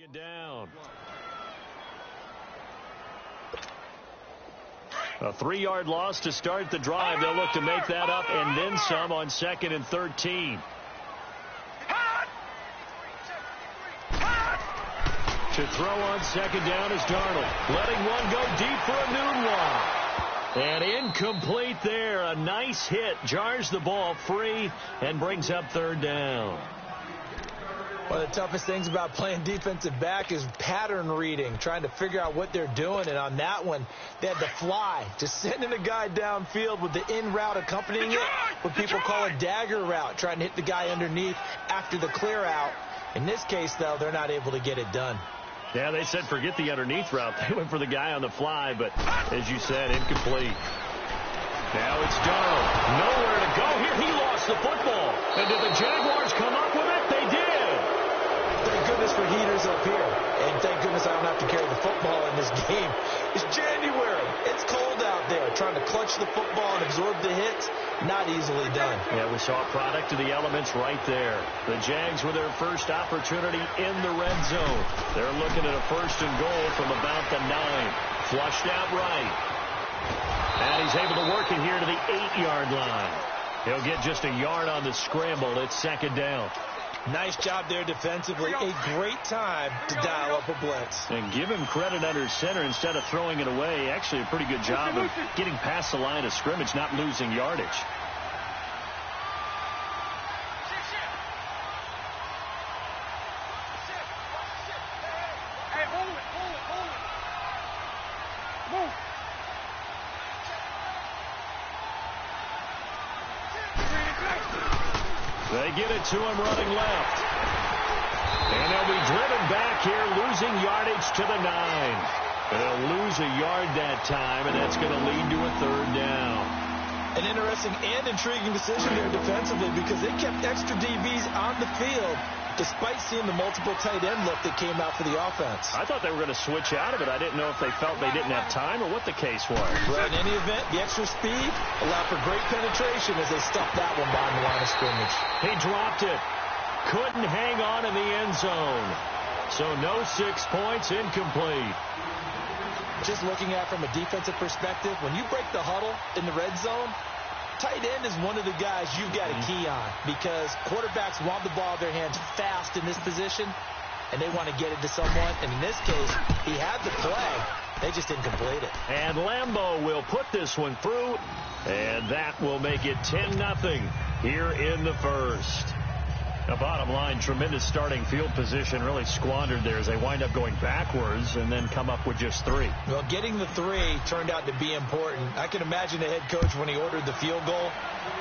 Get down. A 3-yard loss to start the drive. They'll look to make that up and then some on 2nd and 13. To throw on 2nd down is Darnold. Letting one go deep for a noon one. And incomplete there. A nice hit. Jars the ball free and brings up 3rd down. One of the toughest things about playing defensive back is pattern reading, trying to figure out what they're doing. And on that one, they had to fly, just sending a guy downfield with the in route accompanying it, what people call a dagger route, trying to hit the guy underneath after the clear out. In this case, though, they're not able to get it done. Yeah, they said forget the underneath route. They went for the guy on the fly, but as you said, incomplete. Now it's Darnold. Nowhere to go here. He lost the football. And did the Jaguars come up with it? They did. Thank goodness for heaters up here. And thank goodness I don't have to carry the football in this game. It's January. It's cold out there. Trying to clutch the football and absorb the hits, not easily done. Yeah, we saw a product of the elements right there. The Jags with their first opportunity in the red zone. They're looking at a 1st and goal from about the 9. Flushed out right. And he's able to work it here to the 8-yard line. He'll get just a yard on the scramble. It's 2nd down. Nice job there defensively. A great time to dial up a blitz. And give him credit under center instead of throwing it away. Actually a pretty good job of getting past the line of scrimmage, not losing yardage. They get it to him running left. And they'll be driven back here, losing yardage to the 9. They'll lose a yard that time, and that's going to lead to a 3rd down. An interesting and intriguing decision there defensively because they kept extra DBs on the field despite seeing the multiple tight end look that came out for the offense. I thought they were going to switch out of it. I didn't know if they felt they didn't have time or what the case was. Well, in any event, the extra speed allowed for great penetration as they stuffed that one behind the line of scrimmage. He dropped it. Couldn't hang on in the end zone. So no 6 points, incomplete. Just looking at it from a defensive perspective, when you break the huddle in the red zone, tight end is one of the guys you've got to key on because quarterbacks want the ball in their hands fast in this position, and they want to get it to someone. And in this case, he had the play. They just didn't complete it. And Lambeau will put this one through, and that will make it 10-0 here in the 1st. The bottom line, tremendous starting field position really squandered there as they wind up going backwards and then come up with just 3. Well, getting the 3 turned out to be important. I can imagine the head coach when he ordered the field goal,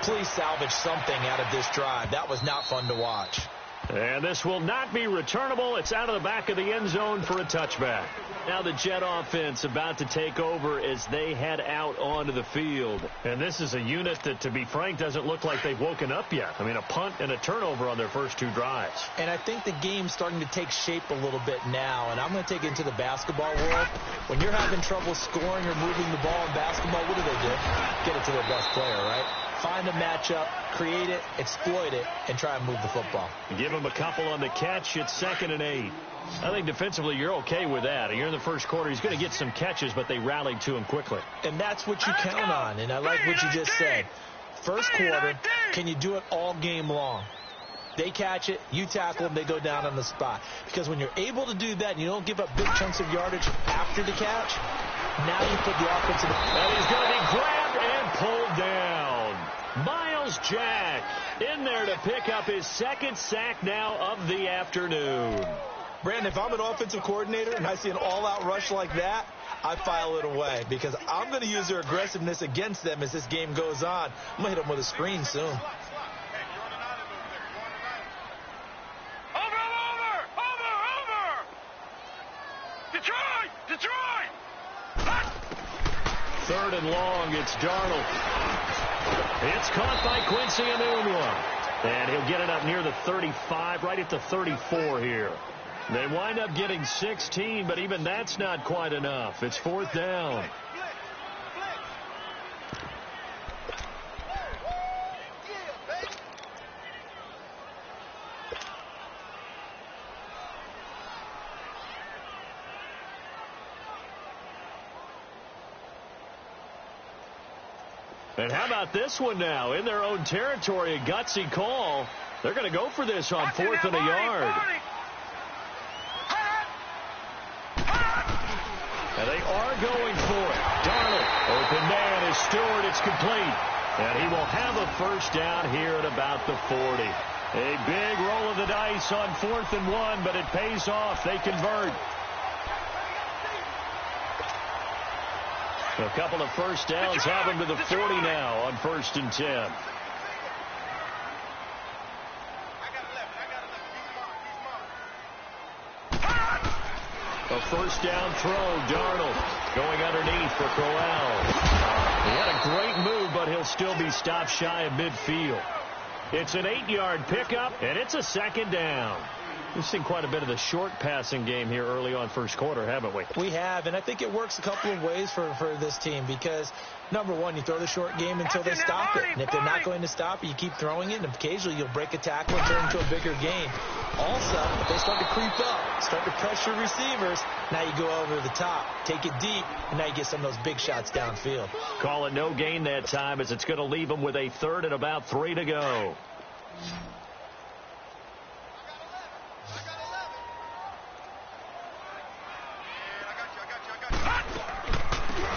please salvage something out of this drive. That was not fun to watch. And this will not be returnable. It's out of the back of the end zone for a touchback. Now the Jet offense about to take over as they head out onto the field. And this is a unit that, to be frank, doesn't look like they've woken up yet. I mean, a punt and a turnover on their first 2 drives. And I think the game's starting to take shape a little bit now. And I'm going to take it into the basketball world. When you're having trouble scoring or moving the ball in basketball, what do? Get it to their best player, right? Find a matchup, create it, exploit it, and try and move the football. Give him a couple on the catch. It's 2nd and 8. I think defensively you're okay with that. Here in the first quarter, he's going to get some catches, but they rallied to him quickly. And that's what you count on, and I like what you just said. First quarter, can you do it all game long? They catch it, you tackle them, they go down on the spot. Because when you're able to do that and you don't give up big chunks of yardage after the catch, now you put the offense in the... And he's going to be grabbed and pulled down. Miles Jack in there to pick up his 2nd sack now of the afternoon. Brandon, if I'm an offensive coordinator and I see an all-out rush like that, I file it away because I'm going to use their aggressiveness against them as this game goes on. I'm going to hit them with a screen soon. Third and long, it's Darnold. It's caught by Quincy Enunwa. And he'll get it up near the 35, right at the 34 here. They wind up getting 16, but even that's not quite enough. It's 4th down. And how about this one now? In their own territory, a gutsy call. They're going to go for this on 4th and a yard. And they are going for it. Darnold, open man is Stewart. It's complete. And he will have a first down here at about the 40. A big roll of the dice on 4th and 1, but it pays off. They convert. A couple of first downs have them to the 40 now on 1st and 10. A first down throw, Darnold going underneath for Corral. He had a great move, but he'll still be stopped shy of midfield. It's an 8-yard pickup, and it's a second down. We've seen quite a bit of the short passing game here early on first quarter, haven't we? We have, and I think it works a couple of ways for this team because, number one, you throw the short game until they stop it. And if they're not going to stop it, you keep throwing it, and occasionally you'll break a tackle and turn into a bigger gain. Also, if they start to creep up, start to pressure receivers, now you go over the top, take it deep, and now you get some of those big shots downfield. Call it no gain that time as it's going to leave them with a 3rd and about 3 to go.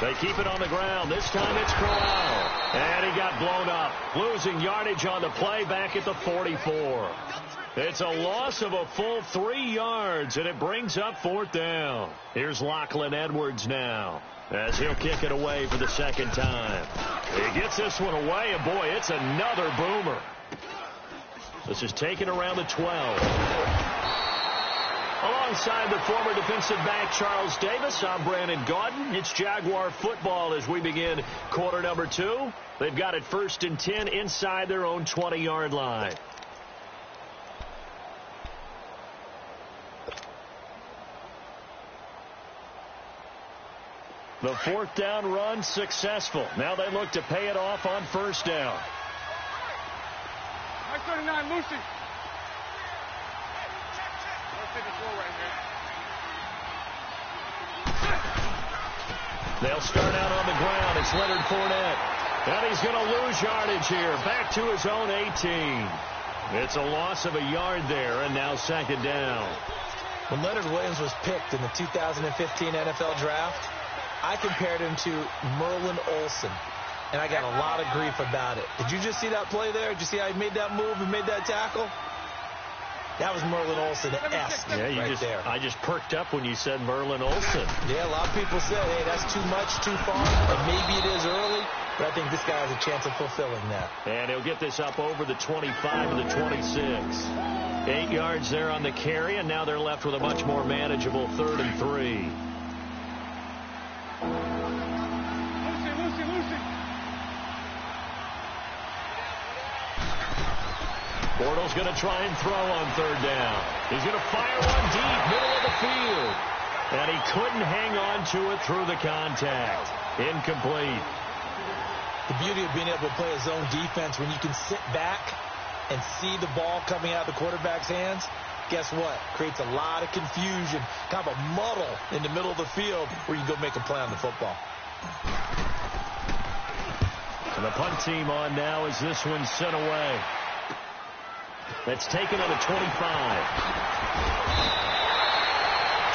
They keep it on the ground. This time it's Corral. And he got blown up. Losing yardage on the play back at the 44. It's a loss of a full 3 yards, and it brings up 4th down. Here's Lachlan Edwards now as he'll kick it away for the second time. He gets this one away, and boy, it's another boomer. This is taken around the 12. Alongside the former defensive back Charles Davis, I'm Brandon Gaudin. It's Jaguar football as we begin quarter number 2. They've got it 1st and 10 inside their own 20-yard line. The 4th down run successful. Now they look to pay it off on 1st down. 39, Lucy. They'll start out on the ground. It's Leonard Fournette. And he's going to lose yardage here. Back to his own 18. It's a loss of a yard there, and now 2nd down. When Leonard Williams was picked in the 2015 NFL Draft, I compared him to Merlin Olsen, and I got a lot of grief about it. Did you just see that play there? Did you see how he made that move and made that tackle? That was Merlin Olsen-esque there. I just perked up when you said Merlin Olsen. Yeah, a lot of people said, hey, that's too much, too far, and maybe it is early, but I think this guy has a chance of fulfilling that. And he'll get this up over the 25 and the 26. 8 yards there on the carry, and now they're left with a much more manageable 3rd and 3. Bortles going to try and throw on 3rd down. He's going to fire one deep, middle of the field. And he couldn't hang on to it through the contact. Incomplete. The beauty of being able to play a zone defense when you can sit back and see the ball coming out of the quarterback's hands, guess what? Creates a lot of confusion, kind of a muddle in the middle of the field where you go make a play on the football. And the punt team on now as this one's sent away. That's taken on the 25.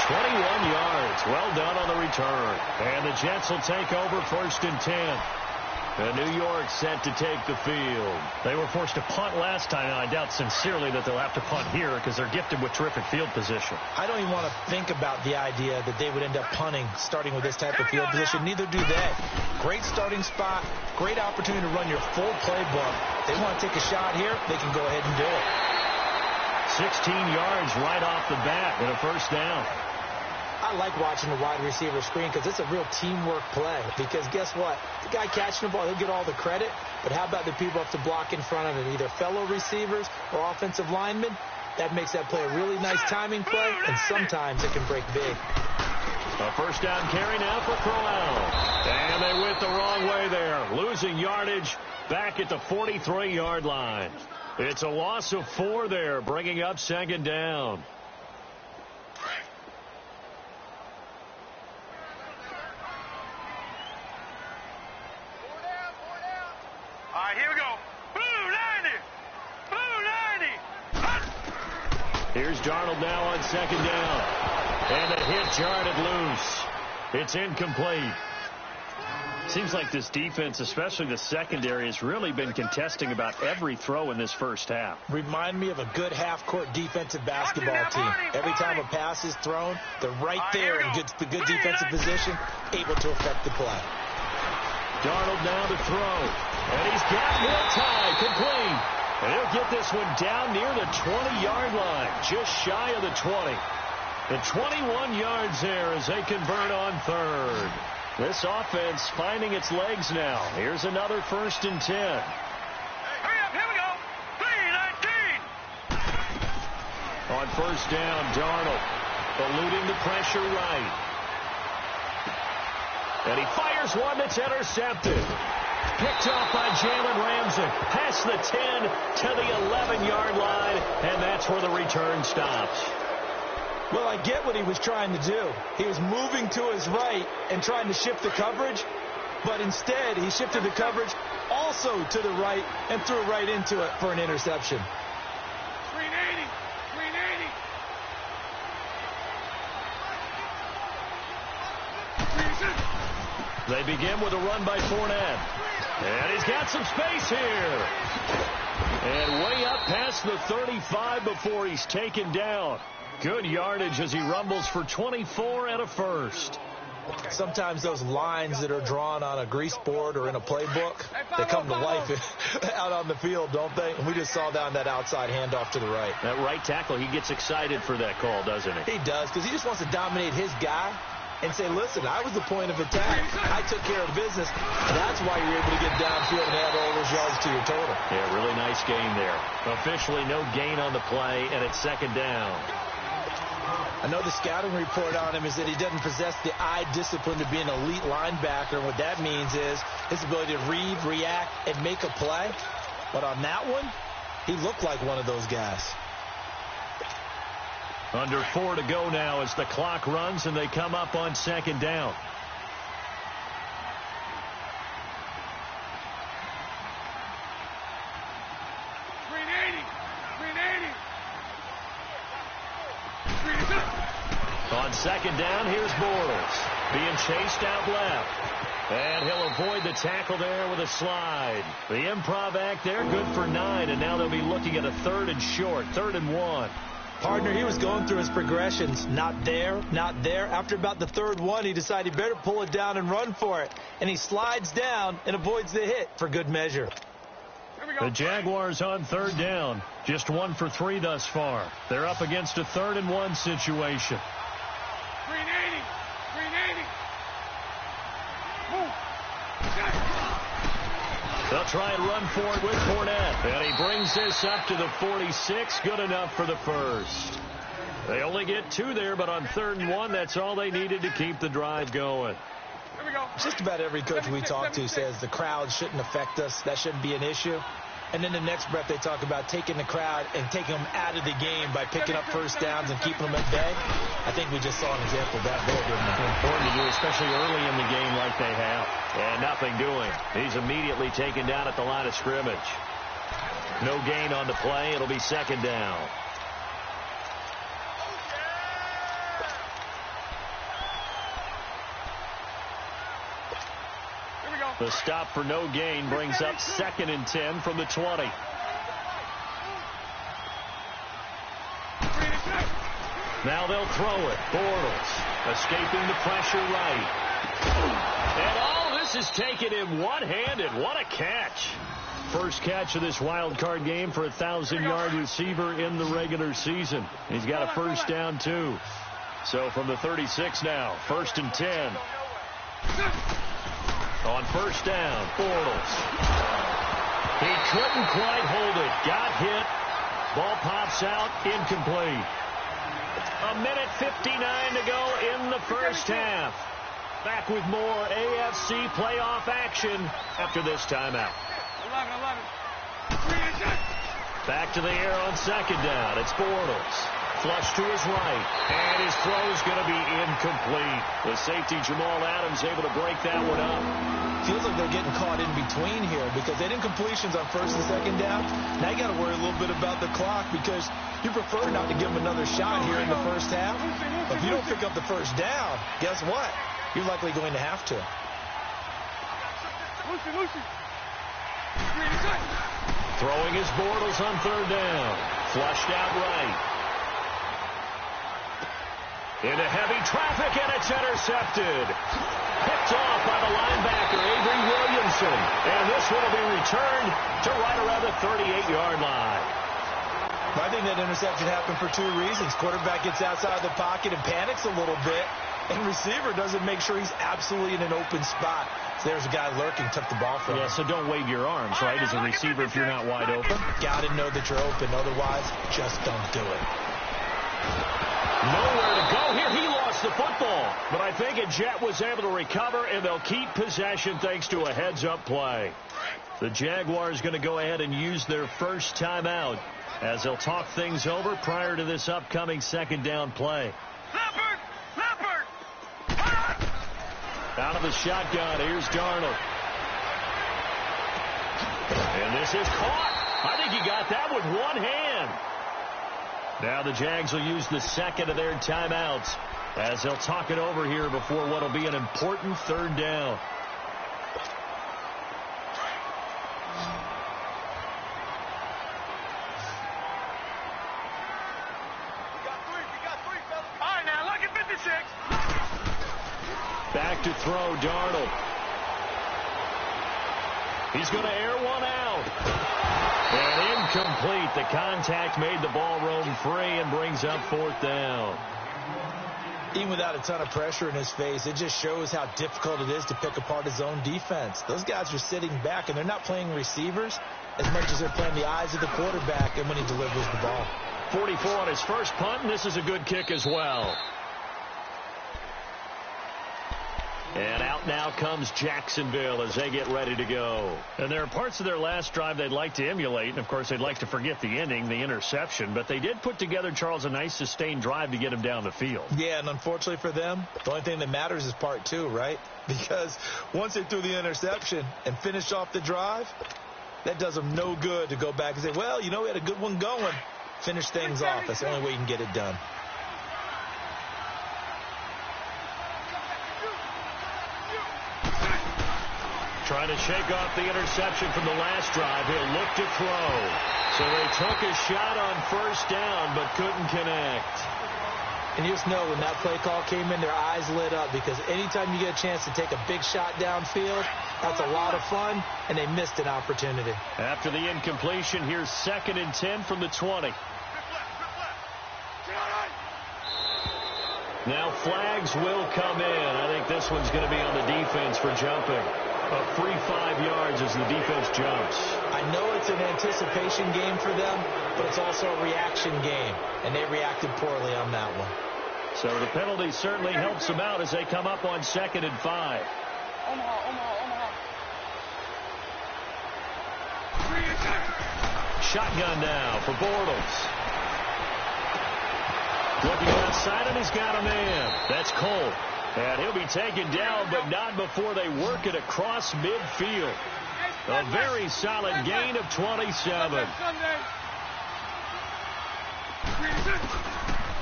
21 yards. Well done on the return. And the Jets will take over 1st and 10. And New York set to take the field. They were forced to punt last time, and I doubt sincerely that they'll have to punt here because they're gifted with terrific field position. I don't even want to think about the idea that they would end up punting starting with this type of field position. Neither do they. Great starting spot, great opportunity to run your full playbook. If they want to take a shot here, they can go ahead and do it. 16 yards right off the bat and a 1st down. I like watching the wide receiver screen because it's a real teamwork play. Because guess what? The guy catching the ball, he'll get all the credit. But how about the people have to block in front of him, either fellow receivers or offensive linemen? That makes that play a really nice timing play, and sometimes it can break big. A 1st down carry now for Corral. And they went the wrong way there. Losing yardage back at the 43-yard line. It's a loss of 4 there, bringing up 2nd down. right, here we go. Blue 90. Blue 90. Hut. Here's Darnold now on second down. And the hit jarred it loose. It's incomplete. Seems like this defense, especially the secondary, has really been contesting about every throw in this first half. Remind me of a good half-court defensive basketball team. Every time a pass is thrown, they're right there in good defensive position, able to affect the play. Darnold now to throw. And he's got it tied, complete. And he'll get this one down near the 20-yard line, just shy of the 20. The 21 yards there as they convert on third. This offense finding its legs now. Here's another 1st and 10. Hurry up, here we go. 3-19. On first down, Darnold eluding the pressure right. And he fires one that's intercepted. Picked off by Jalen Ramsey. Past the 10 to the 11-yard line, and that's where the return stops. Well, I get what he was trying to do. He was moving to his right and trying to shift the coverage, but instead he shifted the coverage also to the right and threw right into it for an interception. 380. 380. They begin with a run by Fournette. And he's got some space here. And way up past the 35 before he's taken down. Good yardage as he rumbles for 24 and a first. Sometimes those lines that are drawn on a grease board or in a playbook, they come to life out on the field, don't they? And we just saw down that outside handoff to the right. That right tackle, he gets excited for that call, doesn't he? He does, because he just wants to dominate his guy and say, listen, I was the point of attack. I took care of business. That's why you're able to get downfield and add all those yards to your total. Yeah, really nice gain there. Officially no gain on the play, and it's second down. I know the scouting report on him is that he doesn't possess the eye discipline to be an elite linebacker. And what that means is his ability to read, react, and make a play. But on that one, he looked like one of those guys. Under 4 to go now as the clock runs and they come up on second down. On second down, here's Bortles being chased out left. And he'll avoid the tackle there with a slide. The improv act there, good for 9. And now they'll be looking at a 3rd and short, 3rd and 1. Partner, he was going through his progressions. Not there, not there. After about the 3rd one, he decided he better pull it down and run for it. And he slides down and avoids the hit for good measure. The Jaguars on 3rd down. Just 1 for 3 thus far. They're up against a 3rd and 1 situation. 380. 380. Move. They'll try and run for it with Fournette. And he brings this up to the 46. Good enough for the first. They only get 2 there, but on 3rd and 1, that's all they needed to keep the drive going. Here we go. Just about every coach we talk to says the crowd shouldn't affect us. That shouldn't be an issue. And then the next breath they talk about taking the crowd and taking them out of the game by picking up first downs and keeping them at bay. I think we just saw an example of that there, didn't we? Important to do, especially early in the game like they have. And nothing doing. He's immediately taken down at the line of scrimmage. No gain on the play. It'll be second down. The stop for no gain brings up 2nd and 10 from the 20. Now they'll throw it. Bortles escaping the pressure right. And all this is taken in one-handed. What a catch. First catch of this wild card game for a 1,000-yard receiver in the regular season. He's got a first down, too. So from the 36 now, 1st and 10. On first down, Bortles. He couldn't quite hold it. Got hit. Ball pops out. Incomplete. 1:59 to go in the first half. Back with more AFC playoff action after this timeout. 11. Back to the air on second down. It's Bortles. Flush to his right. And his throw is going to be incomplete. The safety Jamal Adams able to break that one up. Feels like they're getting caught in between here because they didn't completions on first and second down. Now you got to worry a little bit about the clock because you prefer not to give them another shot here in the first half. But if you don't pick up the first down, guess what? You're likely going to have to. Throwing his Bortles on third down. Flushed out right. Into heavy traffic, and it's intercepted. Picked off by the linebacker, Avery Williamson. And this one will be returned to right around the 38-yard line. I think that interception happened for two reasons. Quarterback gets outside the pocket and panics a little bit, and receiver doesn't make sure he's absolutely in an open spot. So there's a guy lurking, took the ball from him. Yeah, so don't wave your arms, right, as a receiver if you're not wide open. Got to know that you're open. Otherwise, just don't do it. Nowhere to go here. He lost the football. But I think a Jet was able to recover, and they'll keep possession thanks to a heads-up play. The Jaguars going to go ahead and use their first timeout as they'll talk things over prior to this upcoming second down play. Out of the shotgun, here's Darnold. And this is caught. I think he got that with one hand. Now the Jags will use the second of their timeouts as they'll talk it over here before what will be an important third down. Back to throw, Darnold. He's going to air one out. And incomplete. The contact made the ball roam free and brings up fourth down. Even without a ton of pressure in his face, it just shows how difficult it is to pick apart his own defense. Those guys are sitting back, and they're not playing receivers as much as they're playing the eyes of the quarterback and when he delivers the ball. 44 on his first punt, and this is a good kick as well. And out now comes Jacksonville as they get ready to go. And there are parts of their last drive they'd like to emulate. And, of course, they'd like to forget the ending, the interception. But they did put together, Charles, a nice sustained drive to get him down the field. Yeah, and unfortunately for them, the only thing that matters is part two, right? Because once they threw the interception and finished off the drive, that does them no good to go back and say, well, you know, we had a good one going. Finish things off. That's the only way you can get it done. Trying to shake off the interception from the last drive. He'll look to throw. So they took a shot on first down, but couldn't connect. And you just know when that play call came in, their eyes lit up because anytime you get a chance to take a big shot downfield, that's a lot of fun, and they missed an opportunity. After the incompletion, here's 2nd and 10 from the 20. Now flags will come in. I think this one's going to be on the defense for jumping. A free 5 yards as the defense jumps. I know it's an anticipation game for them, but it's also a reaction game, and they reacted poorly on that one. So the penalty certainly helps them out as they come up on 2nd and 5. Omaha. Shotgun now for Bortles. Looking outside, and he's got a man. That's Cole. And he'll be taken down, but not before they work it across midfield. A very solid gain of 27.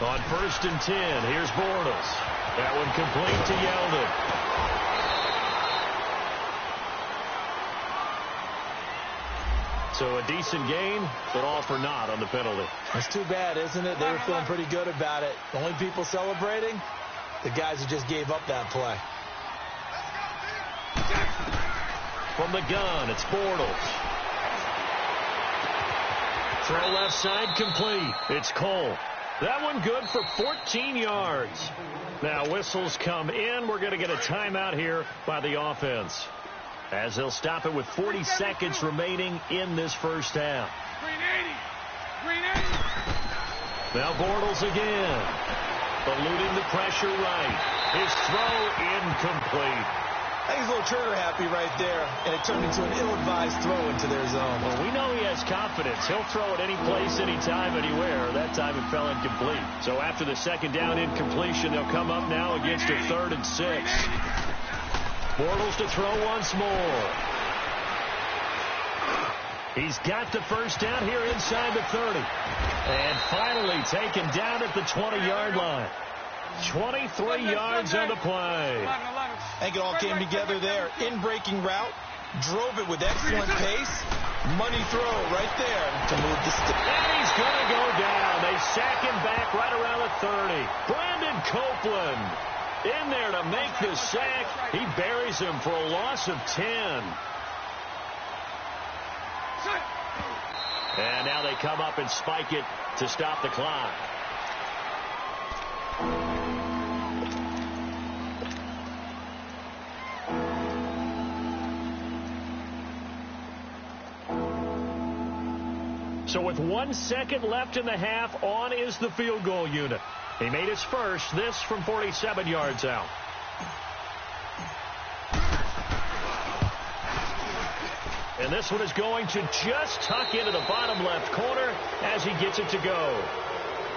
On 1st and 10, here's Bortles. That one complete to Yeldon. So a decent gain, but all for naught on the penalty. That's too bad, isn't it? They were feeling pretty good about it. The only people celebrating, the guys who just gave up that play. From the gun, it's Bortles. Throw left side complete. It's Cole. That one good for 14 yards. Now whistles come in. We're going to get a timeout here by the offense, as they'll stop it with 40 seconds remaining in this first half. Green 80. Now Bortles again. Eluding the pressure right. His throw incomplete. I think he's a little trigger happy right there, and it turned into an ill-advised throw into their zone. Well, we know he has confidence. He'll throw it any place, anytime, anywhere. That time it fell incomplete. So after the second down incompletion, they'll come up now against a 3rd and 6. Bortles to throw once more. He's got the first down here inside the 30. And finally taken down at the 20-yard line. 23 yards on the play. I think it all came together there. In-breaking route. Drove it with excellent pace. Money throw right there to move the stick. And he's going to go down. They sack him back right around the 30. Brandon Copeland in there to make the sack. He buries him for a loss of 10. And now they come up and spike it to stop the clock. So with 1 second left in the half, on is the field goal unit. He made his first, this from 47 yards out. And this one is going to just tuck into the bottom left corner as he gets it to go.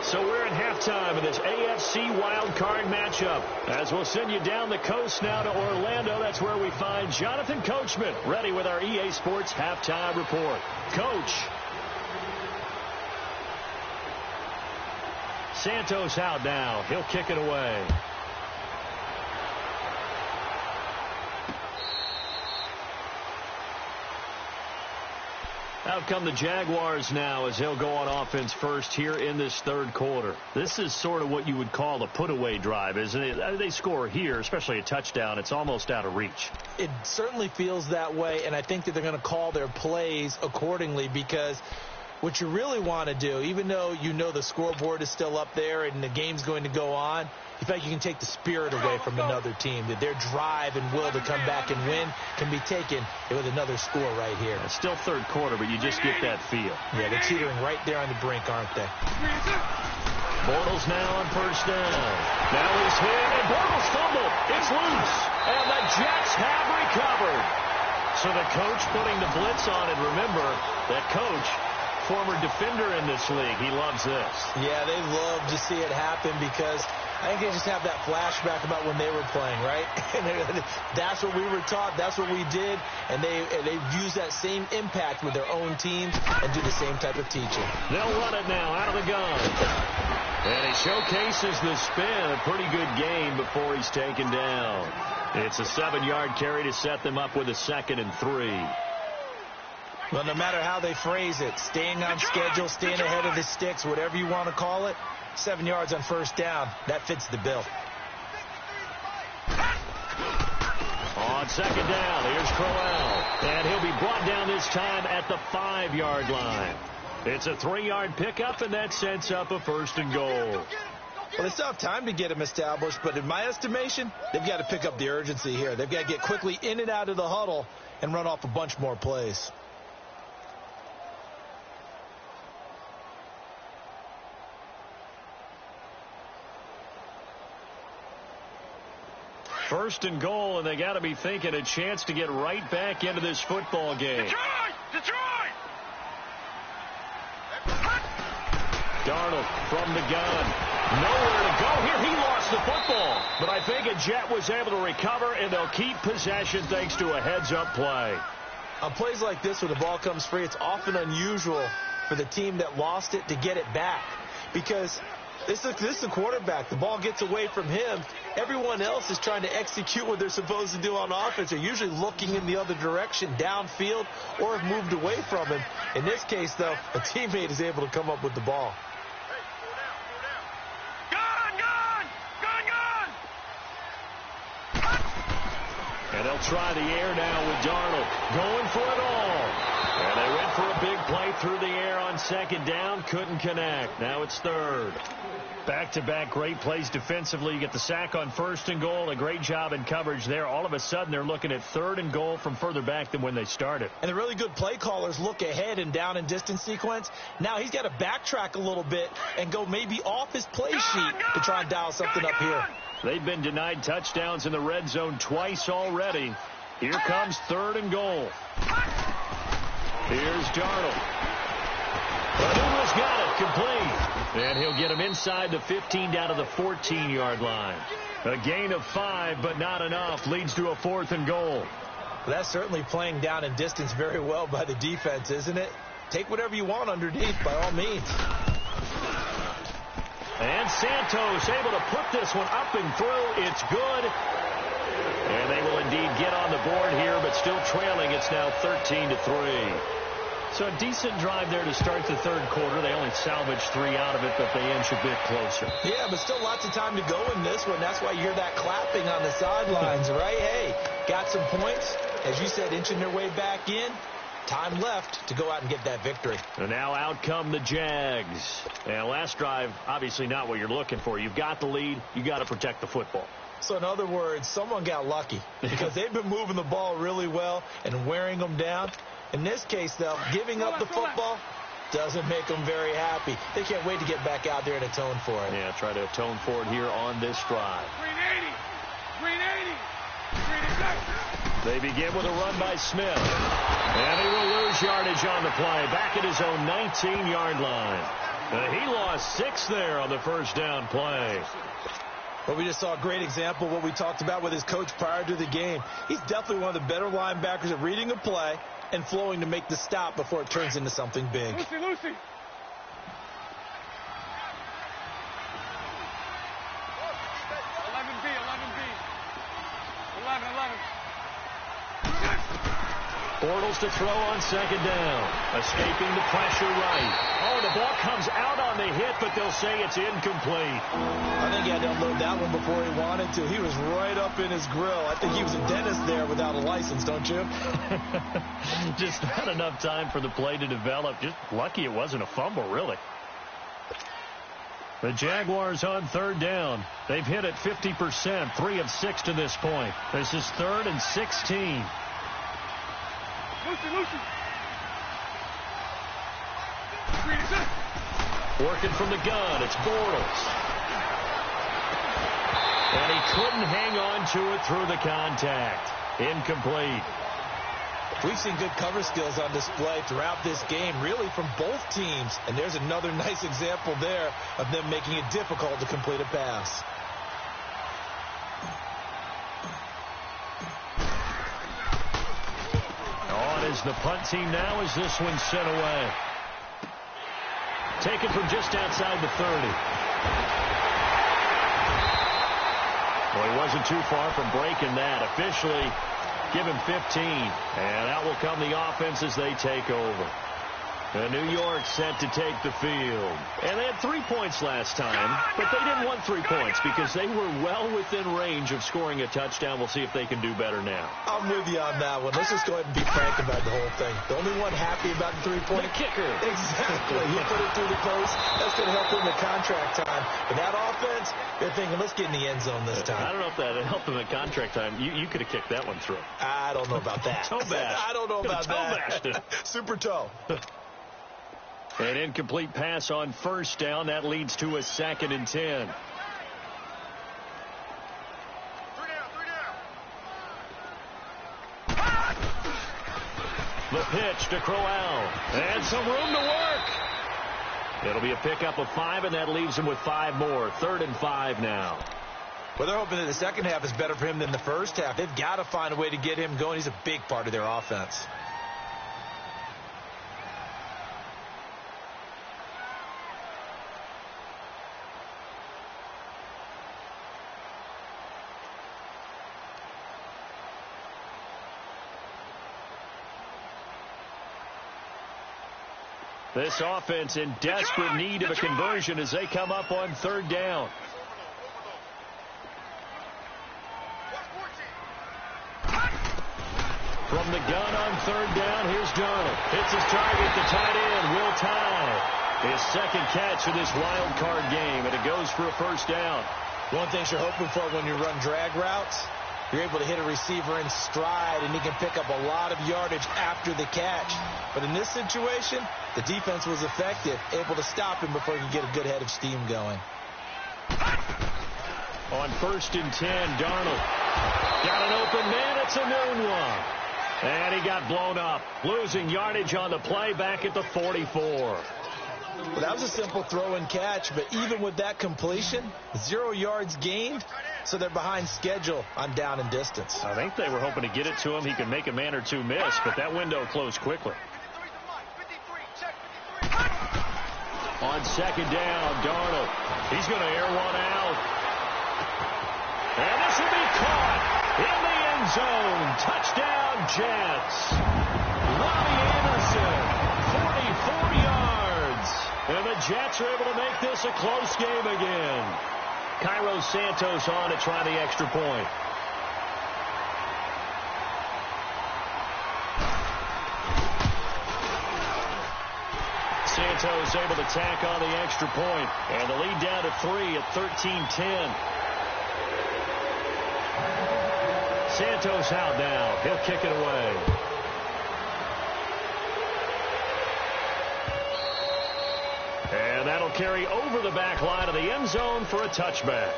So we're at halftime of this AFC wildcard matchup. As we'll send you down the coast now to Orlando, that's where we find Jonathan Coachman, ready with our EA Sports halftime report. Coach. Santos out now. He'll kick it away. Out come the Jaguars now as they'll go on offense first here in this third quarter. This is sort of what you would call a put-away drive, isn't it? They score here, especially a touchdown. It's almost out of reach. It certainly feels that way, and I think that they're going to call their plays accordingly because what you really want to do, even though you know the scoreboard is still up there and the game's going to go on, you feel like you can take the spirit away from another team, that their drive and will to come back and win can be taken with another score right here. It's still third quarter, but you just get that feel. Yeah, they're teetering right there on the brink, aren't they? Bortles now on first down. Now he's hit, and Bortles fumbled. It's loose, and the Jets have recovered. So the coach putting the blitz on, and remember, that coach, former defender in this league, he loves this. Yeah, they love to see it happen because I think they just have that flashback about when they were playing, right? And that's what we were taught. That's what we did. And they use that same impact with their own teams and do the same type of teaching. They'll run it now out of the gun. And he showcases the spin. A pretty good game before he's taken down. It's a 7-yard carry to set them up with a 2nd and 3. Well, no matter how they phrase it, staying on schedule, staying ahead of the sticks, whatever you want to call it, 7 yards on first down, that fits the bill. On second down, here's Crowell. And he'll be brought down this time at the 5-yard line. It's a 3-yard pickup, and that sets up a 1st and goal. Well, they still have time to get him established, but in my estimation, they've got to pick up the urgency here. They've got to get quickly in and out of the huddle and run off a bunch more plays. First and goal, and they got to be thinking a chance to get right back into this football game. Detroit! Darnold from the gun. Nowhere to go here. He lost the football. But I think a Jet was able to recover, and they'll keep possession thanks to a heads-up play. On plays like this where the ball comes free, it's often unusual for the team that lost it to get it back because this is the quarterback. The ball gets away from him. Everyone else is trying to execute what they're supposed to do on offense. They're usually looking in the other direction, downfield, or have moved away from him. In this case, though, a teammate is able to come up with the ball. And they'll try the air now with Darnold. Going for it all. And they went for a big play through the air on second down. Couldn't connect. Now it's third. Back-to-back great plays defensively. You get the sack on 1st and goal. A great job in coverage there. All of a sudden, they're looking at 3rd and goal from further back than when they started. And the really good play callers look ahead and down and distance sequence. Now he's got to backtrack a little bit and go maybe off his play sheet to try and dial something up here. They've been denied touchdowns in the red zone twice already. Here comes 3rd and goal. Here's Darnold. Aduba's got it, complete. And he'll get him inside the 15 down to the 14-yard line. A gain of 5, but not enough. Leads to a 4th and goal. That's certainly playing down in distance very well by the defense, isn't it? Take whatever you want underneath, by all means. And Santos able to put this one up and through. It's good. And they will indeed get on the board here, but still trailing. It's now 13-3. So a decent drive there to start the third quarter. They only salvaged 3 out of it, but they inch a bit closer. Yeah, but still lots of time to go in this one. That's why you hear that clapping on the sidelines, right? Hey, got some points. As you said, inching their way back in. Time left to go out and get that victory. And now out come the Jags. And last drive, obviously not what you're looking for. You've got the lead. You got to protect the football. So in other words, someone got lucky because they've been moving the ball really well and wearing them down. In this case, though, giving up the football doesn't make them very happy. They can't wait to get back out there and atone for it. Yeah, try to atone for it here on this drive. Green 80. Green 80. Green exact. They begin with a run by Smith. And he will lose yardage on the play. Back at his own 19-yard line. He lost 6 there on the first down play. Well, we just saw a great example of what we talked about with his coach prior to the game. He's definitely one of the better linebackers at reading a play and flowing to make the stop before it turns into something big. Lucy. 11B. 11. Bortles to throw on second down. Escaping the pressure right. Oh, the ball comes out on the hit, but they'll say it's incomplete. I think he had to unload that one before he wanted to. He was right up in his grill. I think he was a dentist there without a license, don't you? Just not enough time for the play to develop. Just lucky it wasn't a fumble, really. The Jaguars on third down. They've hit it 50%, 3 of 6 to this point. This is 3rd and 16. Lucy. Working from the gun, it's Bortles. And he couldn't hang on to it through the contact. Incomplete. We've seen good cover skills on display throughout this game, really from both teams. And there's another nice example there of them making it difficult to complete a pass. On is the punt team now as this one's sent away. Taken from just outside the 30. Well, he wasn't too far from breaking that. Officially, give him 15. And out will come the offense as they take over. New York set to take the field. And they had 3 points last time, but they didn't want 3 points because they were well within range of scoring a touchdown. We'll see if they can do better now. I'm with you on that one. Let's just go ahead and be frank about the whole thing. The only one happy about the 3-point. The kicker. Exactly. He put it through the post. That's going to help him in contract time. But that offense, they're thinking, let's get in the end zone this time. I don't know if that helped him in contract time. You could have kicked that one through. I don't know about that. Toe bash. I don't know about that. Super toe. An incomplete pass on first down. That leads to a 2nd and 10. The pitch to Crowell. And some room to work. It'll be a pickup of 5, and that leaves him with 5 more. 3rd and 5 now. Well, they're hoping that the second half is better for him than the first half. They've got to find a way to get him going. He's a big part of their offense. This offense in desperate need of a conversion as they come up on 3rd down. From the gun on 3rd down, here's Darnold. Hits his target, the tight end, Will Tye. His 2nd catch of this wild card game, and it goes for a first down. One thing you're hoping for when you run drag routes, you're able to hit a receiver in stride, and he can pick up a lot of yardage after the catch. But in this situation, the defense was effective, able to stop him before he could get a good head of steam going. On 1st and 10, Darnold got an open man. It's a noon one. And he got blown up, losing yardage on the play back at the 44. Well, that was a simple throw and catch, but even with that completion, 0 yards gained, so they're behind schedule on down and distance. I think they were hoping to get it to him. He could make a man or two miss, but that window closed quickly. On second down, Darnold. He's going to air one out. And this will be caught in the end zone. Touchdown, Jets. Robbie Anderson, 44 yards. And the Jets are able to make this a close game again. Cairo Santos on to try the extra point. Santos able to tack on the extra point, and the lead down to 3 at 13-10. Santos out now. He'll kick it away. And that'll carry over the back line of the end zone for a touchback.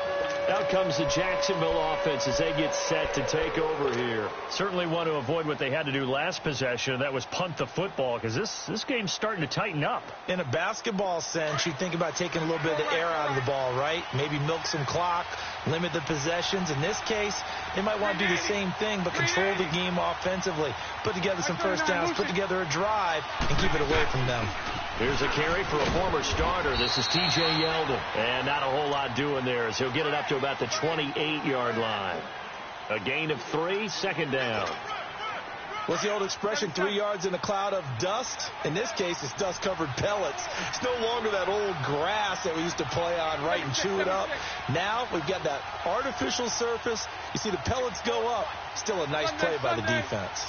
Out comes the Jacksonville offense as they get set to take over here. Certainly want to avoid what they had to do last possession. That was punt the football, because this game's starting to tighten up. In a basketball sense, you think about taking a little bit of the air out of the ball, right? Maybe milk some clock, limit the possessions. In this case, they might want to do the same thing, but control the game offensively. Put together some first downs, put together a drive, and keep it away from them. Here's a carry for a former starter. This is T.J. Yeldon. And not a whole lot doing there as he'll get it up to about the 28-yard line. A gain of 3, second down. What's the old expression, 3 yards in a cloud of dust? In this case, it's dust-covered pellets. It's no longer that old grass that we used to play on, right, and chew it up. Now we've got that artificial surface. You see the pellets go up. Still a nice play by the defense.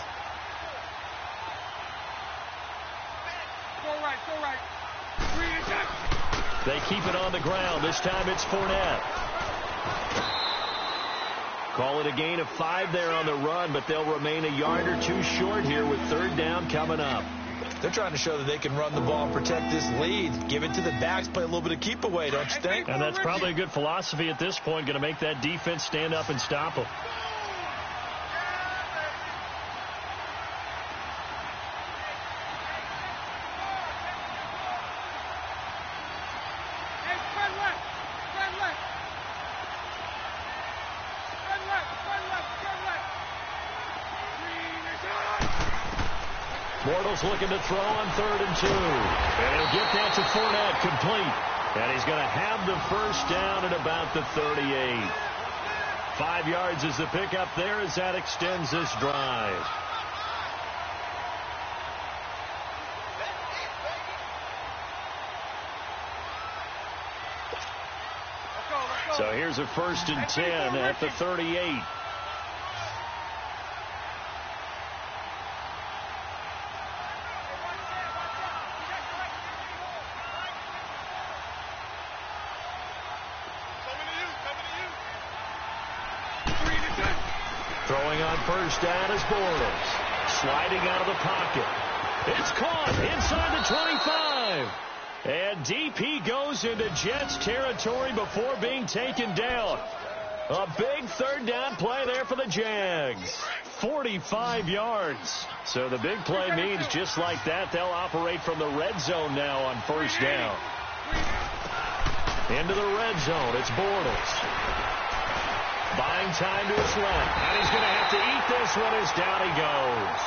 Go right. They keep it on the ground. This time it's Fournette. Call it a gain of 5 there on the run, but they'll remain a yard or two short here with third down coming up. They're trying to show that they can run the ball and protect this lead. Give it to the backs, play a little bit of keep away, don't you think? And that's probably a good philosophy at this point, going to make that defense stand up and stop them. Bortles looking to throw on 3rd and 2. And he'll get that to Fournette, complete. And he's going to have the first down at about the 38. 5 yards is the pickup there as that extends this drive. So here's a 1st and 10 at the 38. Throwing on first down is Bortles. Sliding out of the pocket. It's caught inside the 25. And deep he goes into Jets territory before being taken down. A big third down play there for the Jags. 45 yards. So the big play means just like that, they'll operate from the red zone now on first down. Into the red zone, it's Bortles. Buying time to his left. And he's going to have to eat this one as down he goes.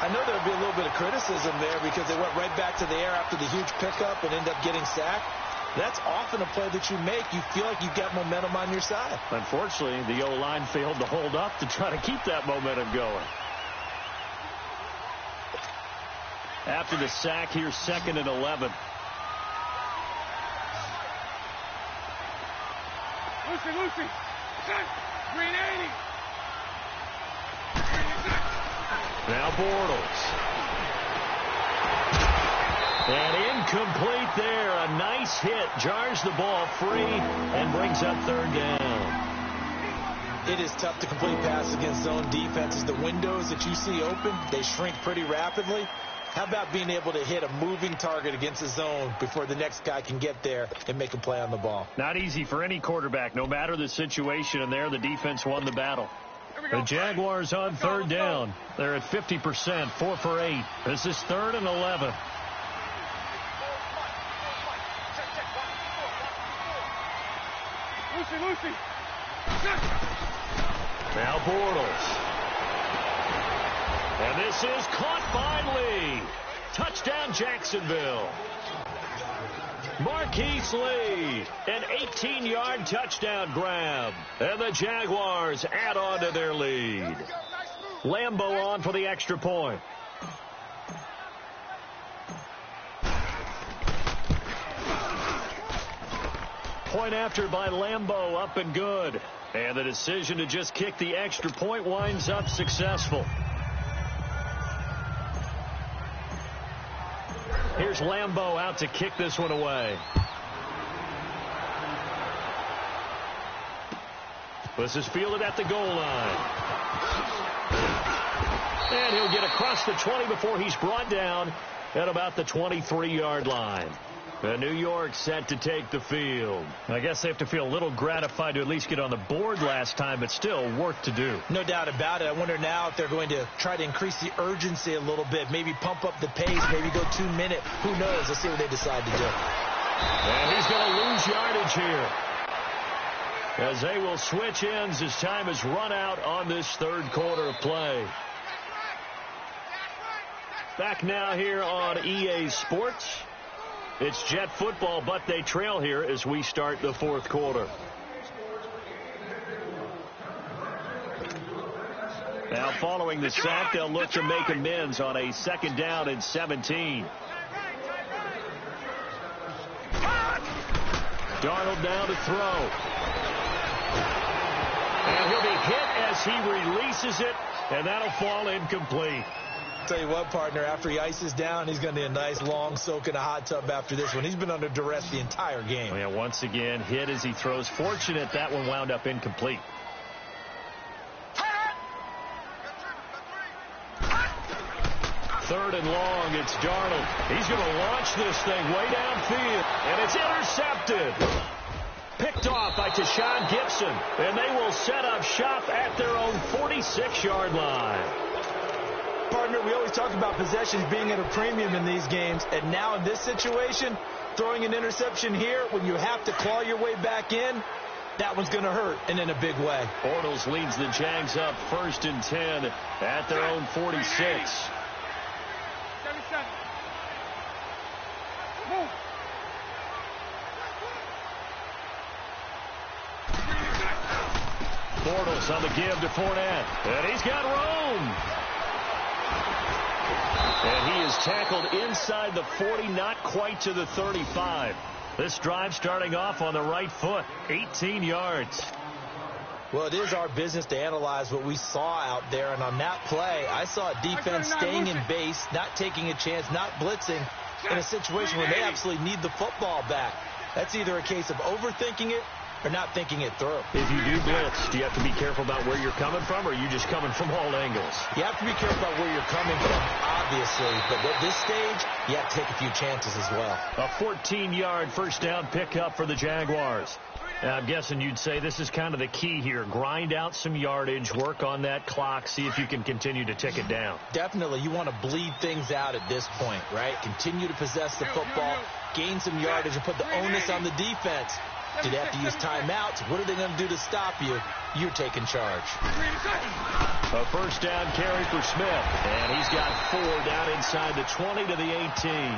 I know there'll be a little bit of criticism there because they went right back to the air after the huge pickup and ended up getting sacked. That's often a play that you make. You feel like you've got momentum on your side. Unfortunately, the O-line failed to hold up to try to keep that momentum going. After the sack, here's 2nd and 11. Lucy. Green 80. Now Bortles. And incomplete there. A nice hit. Jars the ball free and brings up third down. It is tough to complete passes against zone defenses. The windows that you see open, they shrink pretty rapidly. How about being able to hit a moving target against the zone before the next guy can get there and make a play on the ball? Not easy for any quarterback, no matter the situation, and there the defense won the battle. The Jaguars on third down. They're at 50%, 4 for 8. This is 3rd and 11. Lucy. Now Bortles. And this is caught by Lee. Touchdown, Jacksonville. Marquise Lee, an 18-yard touchdown grab. And the Jaguars add on to their lead. Lambeau on for the extra point. Point after by Lambeau, up and good. And the decision to just kick the extra point winds up successful. Here's Lambeau out to kick this one away. This is fielded at the goal line. And he'll get across the 20 before he's brought down at about the 23-yard line. And New York set to take the field. I guess they have to feel a little gratified to at least get on the board last time, but still work to do. No doubt about it. I wonder now if they're going to try to increase the urgency a little bit, maybe pump up the pace, maybe go 2 minute. Who knows? Let's see what they decide to do. And he's going to lose yardage here, as they will switch ends as time is run out on this third quarter of play. Back now here on EA Sports. It's Jet football, but they trail here as we start the fourth quarter. Now following the sack, they'll look to make amends on a 2nd down and 17. Darnold down to throw. And he'll be hit as he releases it, and that'll fall incomplete. Tell you what, partner, after he ices down, he's going to need a nice long soak in a hot tub after this one. He's been under duress the entire game. Yeah, once again, hit as he throws. Fortunate that one wound up incomplete. 3rd and long, it's Darnold. He's going to launch this thing way downfield, and it's intercepted. Picked off by Tashawn Gibson, and they will set up shop at their own 46-yard line. Partner, we always talk about possessions being at a premium in these games, and now in this situation, throwing an interception here when you have to claw your way back in, that one's going to hurt, and in a big way. Bortles leads the Jags up 1st and 10 at their own 46. 77. Move. Bortles on the give to Fournette, and he's got room. And he is tackled inside the 40, not quite to the 35. This drive starting off on the right foot, 18 yards. Well, it is our business to analyze what we saw out there, and on that play, I saw a defense staying in base, not taking a chance, not blitzing in a situation where they absolutely need the football back. That's either a case of overthinking it or not thinking it through. If you do blitz, do you have to be careful about where you're coming from, or are you just coming from all angles? You have to be careful about where you're coming from, obviously, but at this stage, you have to take a few chances as well. A 14-yard first down pickup for the Jaguars. Now, I'm guessing you'd say this is kind of the key here. Grind out some yardage, work on that clock, see if you can continue to tick it down. Definitely, you want to bleed things out at this point, right? Continue to possess the football, gain some yardage, and put the onus on the defense. Do they have to use timeouts? What are they going to do to stop you? You're taking charge. A first down carry for Smith, and he's got 4 down inside the 20 to the 18.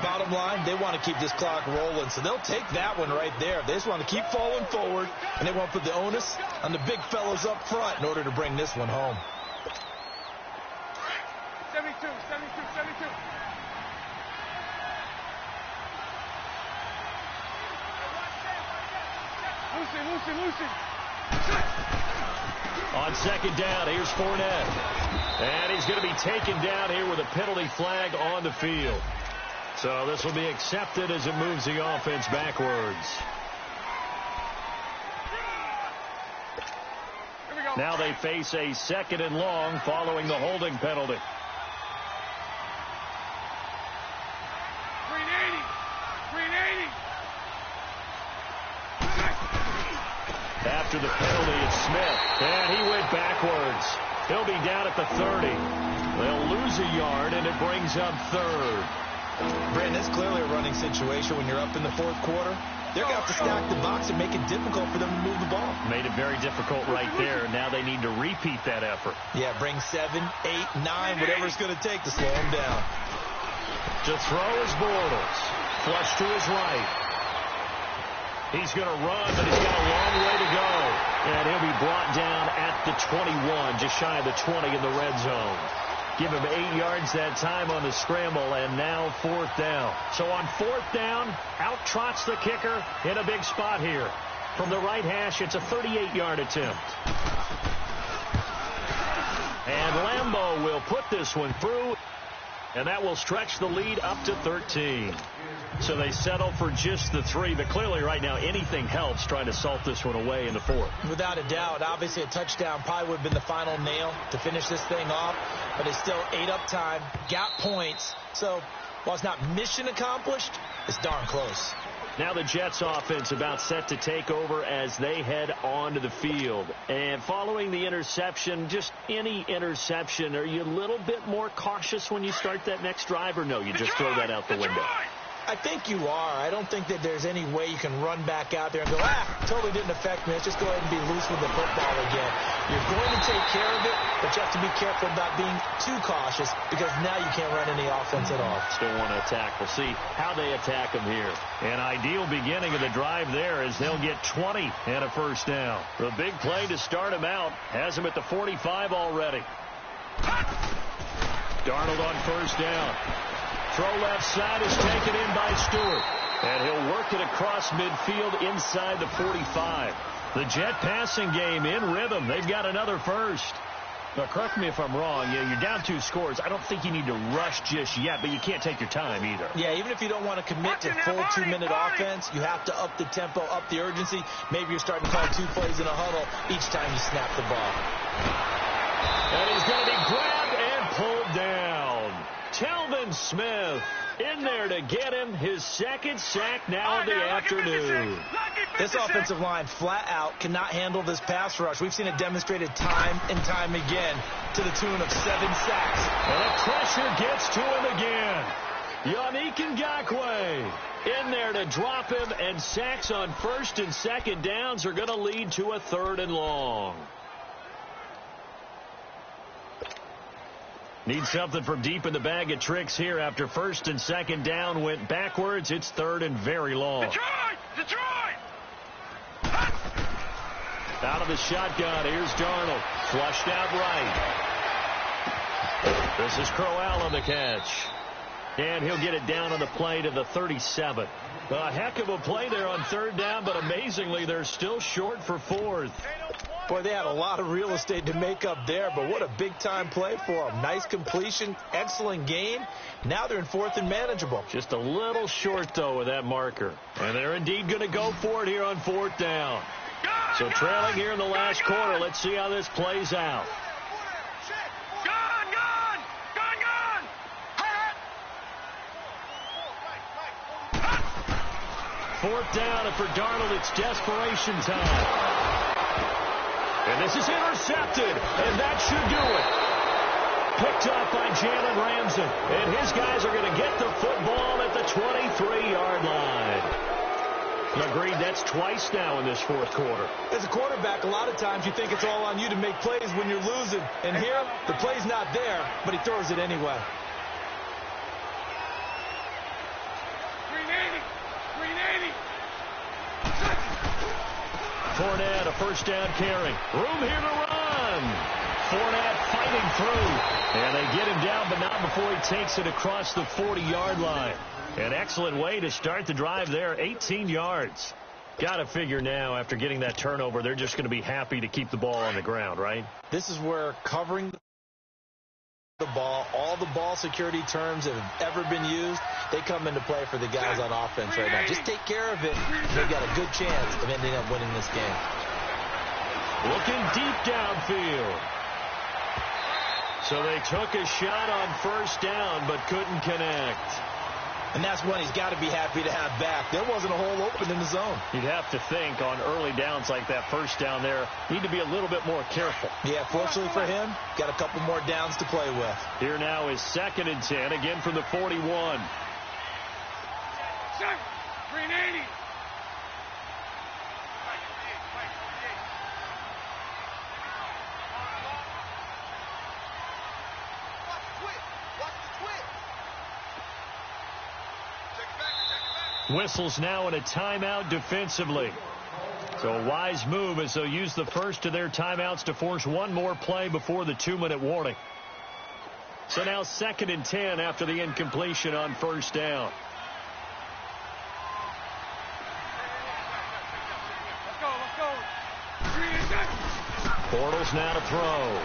Bottom line, they want to keep this clock rolling, so they'll take that one right there. They just want to keep falling forward, and they want to put the onus on the big fellas up front in order to bring this one home. 72, 72, 72. Lucy. On 2nd down, here's Fournette. And he's going to be taken down here with a penalty flag on the field. So this will be accepted as it moves the offense backwards. Now they face a 2nd and long following the holding penalty. After the penalty, it's Smith, and he went backwards. He'll be down at the 30. They'll lose a yard, and it brings up 3rd. Brandon, it's clearly a running situation when you're up in the 4th quarter. they're going to have to stack the box and make it difficult for them to move the ball. Made it very difficult right there. Now they need to repeat that effort. Yeah, bring 7, 8, 9, whatever it's going to take to slow them down. To throw is Bortles. Flush to his right. He's going to run, but he's got a long way to go. And he'll be brought down at the 21, just shy of the 20 in the red zone. Give him 8 yards that time on the scramble, and now 4th down. So on 4th down, out trots the kicker in a big spot here. From the right hash, it's a 38-yard attempt. And Lambeau will put this one through, and that will stretch the lead up to 13. So they settle for just the 3, but clearly right now anything helps trying to salt this one away in the 4th. Without a doubt, obviously a touchdown probably would have been the final nail to finish this thing off, but they still ate up time, got points. So while it's not mission accomplished, it's darn close. Now the Jets offense about set to take over as they head onto the field. And following the interception, just any interception, are you a little bit more cautious when you start that next drive, or no, you just throw that out the window? I think you are. I don't think that there's any way you can run back out there and go, totally didn't affect me. Let's just go ahead and be loose with the football again. You're going to take care of it, but you have to be careful about being too cautious because now you can't run any offense at all. Still want to attack. We'll see how they attack them here. An ideal beginning of the drive there as they'll get 20 and a 1st down. The big play to start him out has him at the 45 already. Darnold on 1st down. Throw left side is taken in by Stewart. And he'll work it across midfield inside the 45. The Jet passing game in rhythm. They've got another 1st. Now, correct me if I'm wrong. You're down 2 scores. I don't think you need to rush just yet, but you can't take your time either. Yeah, even if you don't want to commit to full 2-minute offense, you have to up the tempo, up the urgency. Maybe you're starting to call 2 plays in a huddle each time you snap the ball. And he's going to be grabbed and pulled down. Telvin Smith in there to get him his 2nd sack now of the afternoon. This offensive line flat out cannot handle this pass rush. We've seen it demonstrated time and time again to the tune of 7 sacks. And the pressure gets to him again. Yannick Ngakoue in there to drop him, and sacks on 1st and 2nd downs are going to lead to a 3rd and long. Need something from deep in the bag of tricks here after 1st and 2nd down went backwards. It's 3rd and very long. Detroit! Out of the shotgun, here's Darnold. Flushed out right. This is Crowell on the catch. And he'll get it down on the play to the 37. A heck of a play there on 3rd down, but amazingly, they're still short for 4th. Boy, they had a lot of real estate to make up there, but what a big-time play for them. Nice completion, excellent gain. Now they're in 4th and manageable. Just a little short, though, with that marker. And they're indeed going to go for it here on 4th down. So trailing here in the last quarter. Let's see how this plays out. Fourth down, and for Darnold, it's desperation time. And this is intercepted, and that should do it. Picked up by Jalen Ramsey, and his guys are going to get the football at the 23-yard line. Agreed, that's twice now in this 4th quarter. As a quarterback, a lot of times you think it's all on you to make plays when you're losing. And here, the play's not there, but he throws it anyway. Fournette, a 1st down carry. Room here to run. Fournette fighting through. And they get him down, but not before he takes it across the 40-yard line. An excellent way to start the drive there, 18 yards. Got to figure now, after getting that turnover, they're just going to be happy to keep the ball on the ground, right? This is where covering the ball, all the ball security terms that have ever been used, they come into play for the guys on offense right now. Just take care of it. They've got a good chance of ending up winning this game. Looking deep downfield. So they took a shot on 1st down, but couldn't connect. And that's one he's got to be happy to have back. There wasn't a hole open in the zone. You'd have to think on early downs like that 1st down there, need to be a little bit more careful. Yeah, fortunately for him, got a couple more downs to play with. Here now is 2nd and 10, again from the 41. Green 80. Whistles now in a timeout defensively. So a wise move as they'll use the first of their timeouts to force one more play before the 2-minute warning. So now 2nd and 10 after the incompletion on first down. Let's go. Bortles now to throw.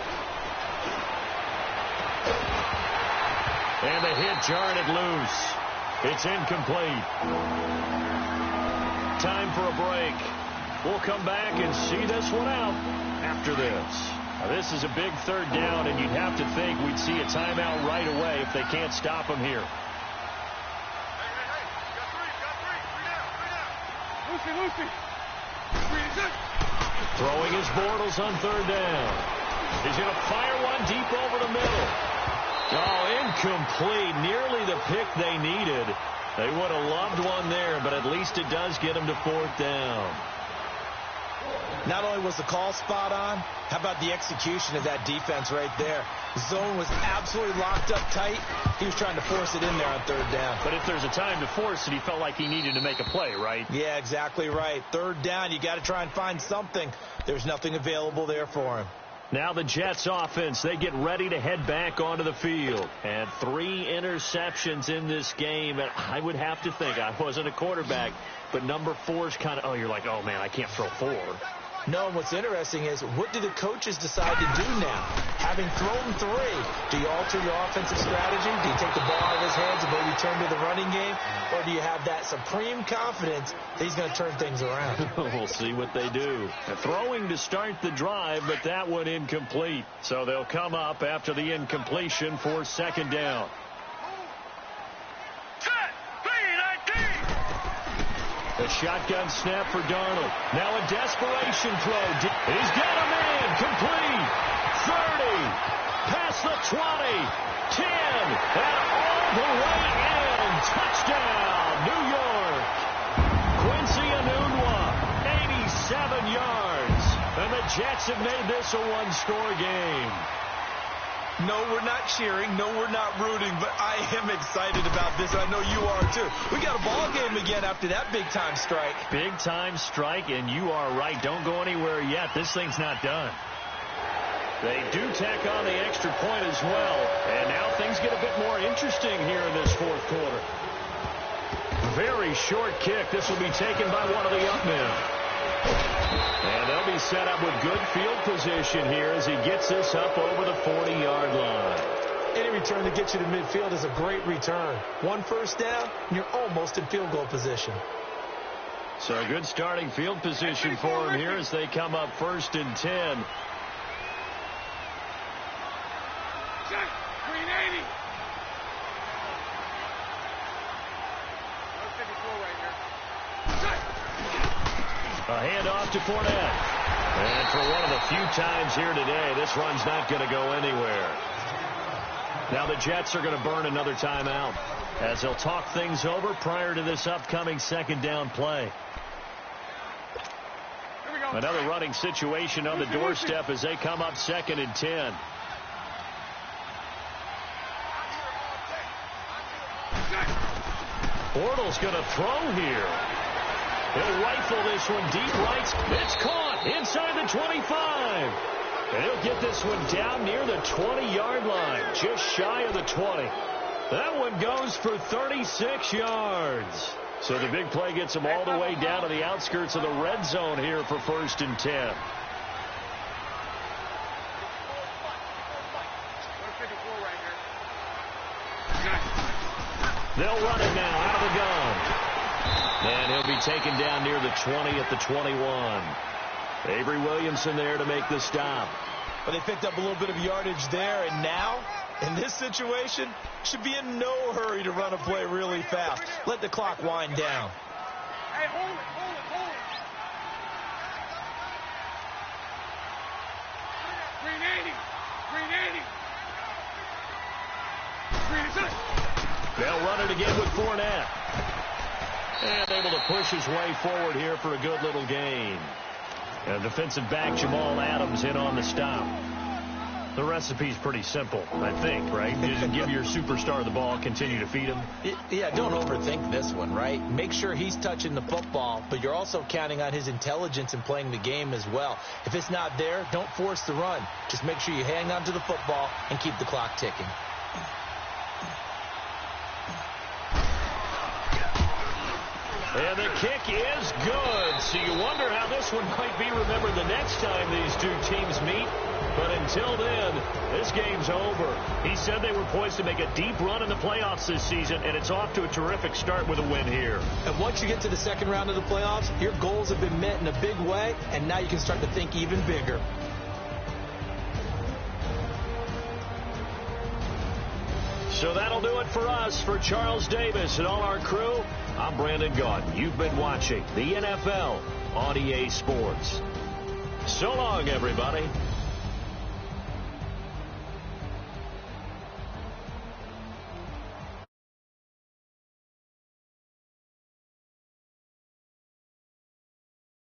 And the hit jarred it loose. It's incomplete. Time for a break. We'll come back and see this one out after this. Now, this is a big 3rd down, and you'd have to think we'd see a timeout right away if they can't stop them here. Lucy. Throwing his Bortles on 3rd down. He's going to fire one deep over the middle. Oh, incomplete. Nearly the pick they needed. They would have loved one there, but at least it does get them to 4th down. Not only was the call spot on, how about the execution of that defense right there? The zone was absolutely locked up tight. He was trying to force it in there on 3rd down. But if there's a time to force it, he felt like he needed to make a play, right? Yeah, exactly right. 3rd down, you got to try and find something. There's nothing available there for him. Now the Jets offense, they get ready to head back onto the field. And 3 interceptions in this game. And I would have to think, I wasn't a quarterback, but number 4 is kind of, you're like, oh, man, I can't throw 4. No, and what's interesting is, what do the coaches decide to do now? Having thrown 3, do you alter your offensive strategy? Do you take the ball out of his hands and maybe turn to the running game? Or do you have that supreme confidence that he's going to turn things around? We'll see what they do. Throwing to start the drive, but that one incomplete. So they'll come up after the incompletion for 2nd down. The shotgun snap for Darnold. Now a desperation throw. He's got a man. Complete. 30. Past the 20. 10. And all the way in. Touchdown, New York. Quincy Enunwa, 87 yards. And the Jets have made this a one-score game. No, we're not cheering. No, we're not rooting, but I am excited about this. I know you are, too. We got a ball game again after that big-time strike. Big-time strike, and you are right. Don't go anywhere yet. This thing's not done. They do tack on the extra point as well, and now things get a bit more interesting here in this 4th quarter. Very short kick. This will be taken by one of the young men. And they'll be set up with good field position here as he gets this up over the 40-yard line. Any return that gets you to midfield is a great return. 1 first down, and you're almost in field goal position. So a good starting field position for him here as they come up 1st and 10. Green 80. Let's take a throw right here. A handoff to Fournette. And for one of the few times here today, this run's not going to go anywhere. Now the Jets are going to burn another timeout as they'll talk things over prior to this upcoming 2nd down play. Another running situation on the doorstep as they come up 2nd and 10. Bortles going to throw here. He'll rifle this one deep right. It's caught inside the 25. And he'll get this one down near the 20-yard line, just shy of the 20. That one goes for 36 yards. So the big play gets him all the way down to the outskirts of the red zone here for 1st and 10. They'll run it now out of the gun. And he'll be taken down near the 20 at the 21. Avery Williamson there to make the stop. But they picked up a little bit of yardage there, and now, in this situation, should be in no hurry to run a play really fast. Let the clock wind down. Hey, hold it. Green 80. They'll run it again with Fournette. And able to push his way forward here for a good little gain. And defensive back Jamal Adams in on the stop. The recipe's pretty simple, I think, right? Just give your superstar the ball, continue to feed him. Yeah, don't overthink this one, right? Make sure he's touching the football, but you're also counting on his intelligence in playing the game as well. If it's not there, don't force the run. Just make sure you hang on to the football and keep the clock ticking. And the kick is good. So you wonder how this one might be remembered the next time these two teams meet. But until then, this game's over. He said they were poised to make a deep run in the playoffs this season, and it's off to a terrific start with a win here. And once you get to the second round of the playoffs, your goals have been met in a big way, and now you can start to think even bigger. So that'll do it for us. For Charles Davis and all our crew, I'm Brandon Gaudin. You've been watching the NFL on EA Sports. So long, everybody.